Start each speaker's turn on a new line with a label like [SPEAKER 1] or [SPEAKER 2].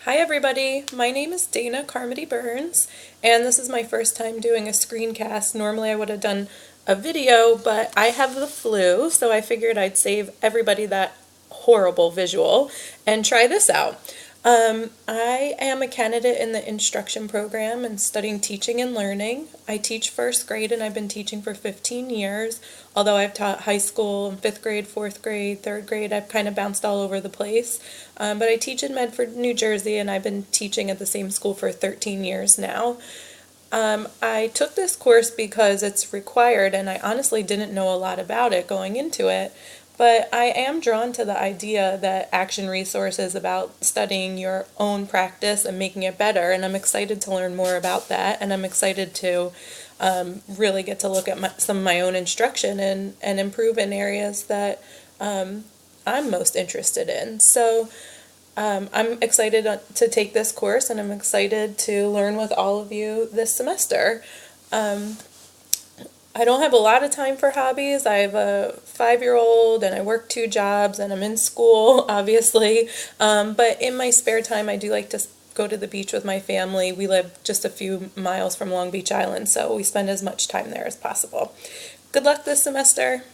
[SPEAKER 1] Hi everybody, my name is Dana Carmody-Burns, and this is my first time doing a screencast. Normally I would have done a video, but I have the flu, so I figured I'd save everybody that horrible visual and try this out. I am a candidate in the instruction program and studying teaching and learning. I teach first grade and I've been teaching for 15 years, although I've taught high school, fifth grade, fourth grade, third grade. I've kind of bounced all over the place. But I teach in Medford, New Jersey, and I've been teaching at the same school for 13 years now. I took this course because it's required, and I honestly didn't know a lot about it going into it. But I am drawn to the idea that action resource is about studying your own practice and making it better, and I'm excited to learn more about that, and I'm excited to really get to look at some of my own instruction and improve in areas that I'm most interested in. So I'm excited to take this course, and I'm excited to learn with all of you this semester. I don't have a lot of time for hobbies. I have a 5-year-old and I work 2 jobs and I'm in school, obviously. But in my spare time, I do like to go to the beach with my family. We live just a few miles from Long Beach Island, so we spend as much time there as possible. Good luck this semester.